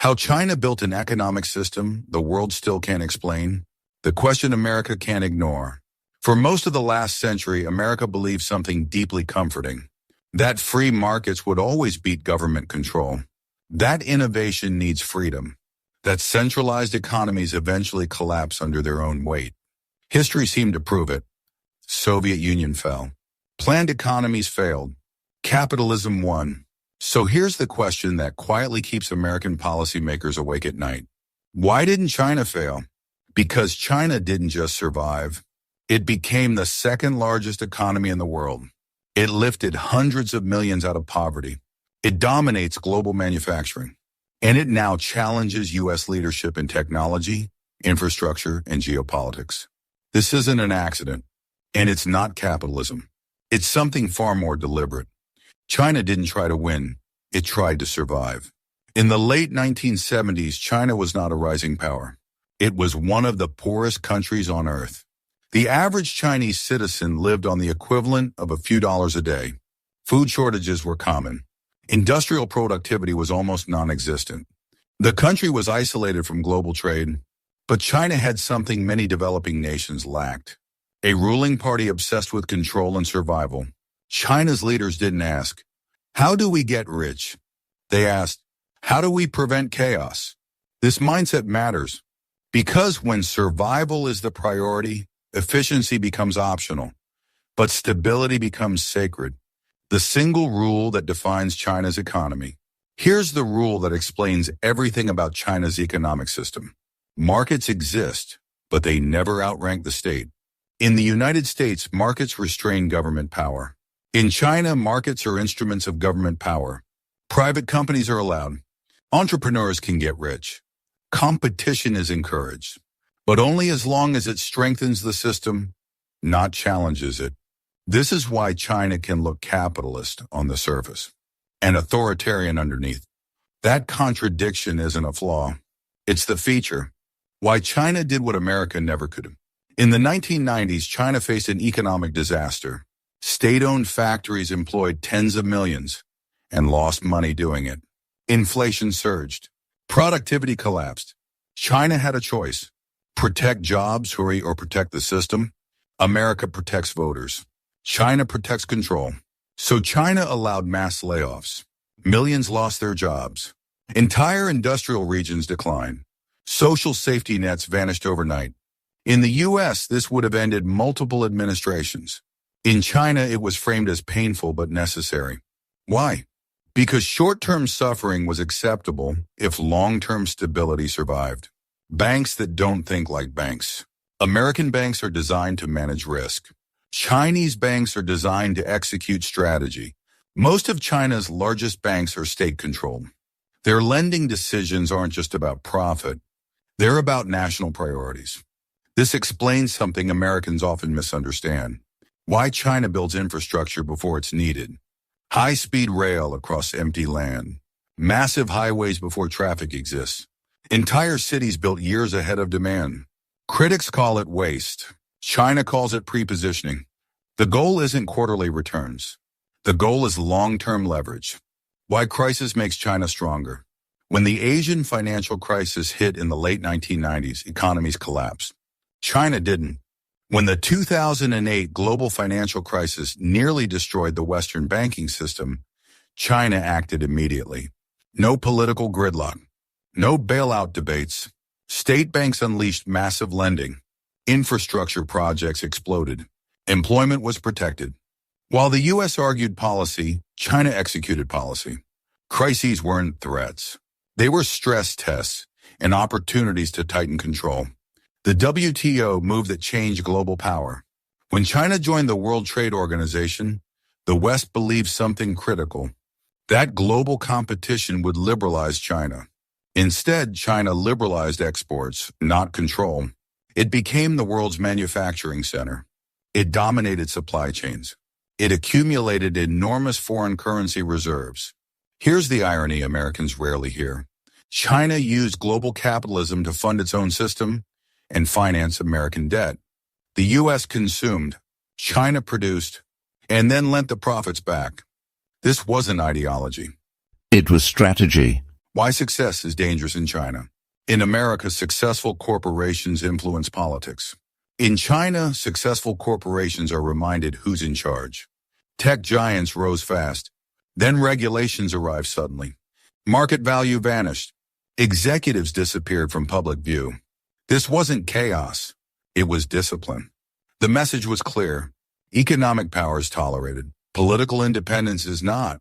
How China built an economic system the world still can't explain. The question America can't ignore. For most of the last century, America believed something deeply comforting. That free markets would always beat government control. That innovation needs freedom. That centralized economies eventually collapse under their own weight. History seemed to prove it. Soviet Union fell. Planned economies failed. Capitalism won. So here's the question that quietly keeps American policymakers awake at night. Why didn't China fail? Because China didn't just survive. It became the second largest economy in the world. It lifted hundreds of millions out of poverty. It dominates global manufacturing. And it now challenges U.S. leadership in technology, infrastructure, and geopolitics. This isn't an accident. And it's not capitalism. It's something far more deliberate. China didn't try to win. It tried to survive. In the late 1970s, China was not a rising power. It was one of the poorest countries on earth. The average Chinese citizen lived on the equivalent of a few dollars a day. Food shortages were common. Industrial productivity was almost non-existent. The country was isolated from global trade, but China had something many developing nations lacked. A ruling party obsessed with control and survival. China's leaders didn't ask, "How do we get rich?" They asked, "How do we prevent chaos?" This mindset matters because when survival is the priority, efficiency becomes optional, but stability becomes sacred. The single rule that defines China's economy. Here's the rule that explains everything about China's economic system. Markets exist, but they never outrank the state. In the United States, markets restrain government power. In China, markets are instruments of government power. Private companies are allowed. Entrepreneurs can get rich. Competition is encouraged, but only as long as it strengthens the system, not challenges it. This is why China can look capitalist on the surface and authoritarian underneath. That contradiction isn't a flaw. It's the feature. Why China did what America never could. In the 1990s, China faced an economic disaster. State-owned factories employed tens of millions and lost money doing it. Inflation surged. Productivity collapsed. China had a choice. Protect jobs, or protect the system. America protects voters. China protects control. So China allowed mass layoffs. Millions lost their jobs. Entire industrial regions declined. Social safety nets vanished overnight. In the U.S., this would have ended multiple administrations. In China, it was framed as painful but necessary. Why? Because short-term suffering was acceptable if long-term stability survived. Banks that don't think like banks. American banks are designed to manage risk. Chinese banks are designed to execute strategy. Most of China's largest banks are state-controlled. Their lending decisions aren't just about profit. They're about national priorities. This explains something Americans often misunderstand. Why China builds infrastructure before it's needed. High-speed rail across empty land. Massive highways before traffic exists. Entire cities built years ahead of demand. Critics call it waste. China calls it prepositioning. The goal isn't quarterly returns. The goal is long-term leverage. Why crisis makes China stronger. When the Asian financial crisis hit in the late 1990s, economies collapsed. China didn't. When the 2008 global financial crisis nearly destroyed the Western banking system, China acted immediately. No political gridlock. No bailout debates. State banks unleashed massive lending. Infrastructure projects exploded. Employment was protected. While the U.S. argued policy, China executed policy. Crises weren't threats. They were stress tests and opportunities to tighten control. The WTO moved that changed global power. When China joined the World Trade Organization, the West believed something critical. That global competition would liberalize China. Instead, China liberalized exports, not control. It became the world's manufacturing center. It dominated supply chains. It accumulated enormous foreign currency reserves. Here's the irony Americans rarely hear. China used global capitalism to fund its own system and finance American debt. The U.S. consumed, China produced, and then lent the profits back. This wasn't ideology. It was strategy. Why success is dangerous in China. In America, successful corporations influence politics. In China, successful corporations are reminded who's in charge. Tech giants rose fast. Then regulations arrived suddenly. Market value vanished. Executives disappeared from public view. This wasn't chaos. It was discipline. The message was clear. Economic power is tolerated. Political independence is not.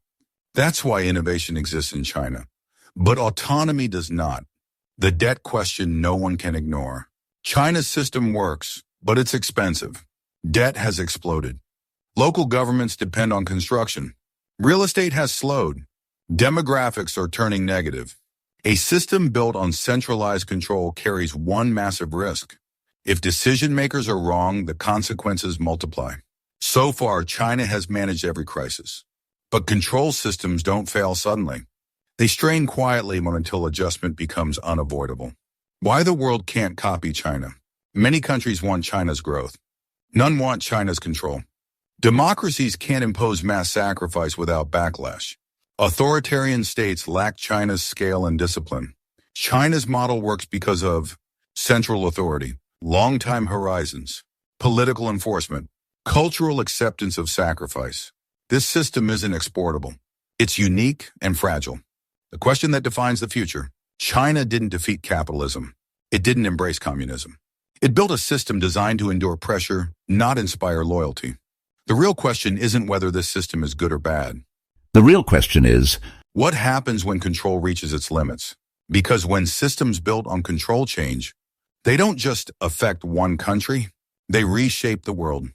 That's why innovation exists in China. But autonomy does not. The debt question no one can ignore. China's system works, but it's expensive. Debt has exploded. Local governments depend on construction. Real estate has slowed. Demographics are turning negative. A system built on centralized control carries one massive risk. If decision makers are wrong, the consequences multiply. So far, China has managed every crisis. But control systems don't fail suddenly. They strain quietly until adjustment becomes unavoidable. Why the world can't copy China? Many countries want China's growth. None want China's control. Democracies can't impose mass sacrifice without backlash. Authoritarian states lack China's scale and discipline. China's model works because of central authority, long-time horizons, political enforcement, cultural acceptance of sacrifice. This system isn't exportable. It's unique and fragile. The question that defines the future: China didn't defeat capitalism. It didn't embrace communism. It built a system designed to endure pressure, not inspire loyalty. The real question isn't whether this system is good or bad. The real question is, what happens when control reaches its limits? Because when systems built on control change, they don't just affect one country, they reshape the world.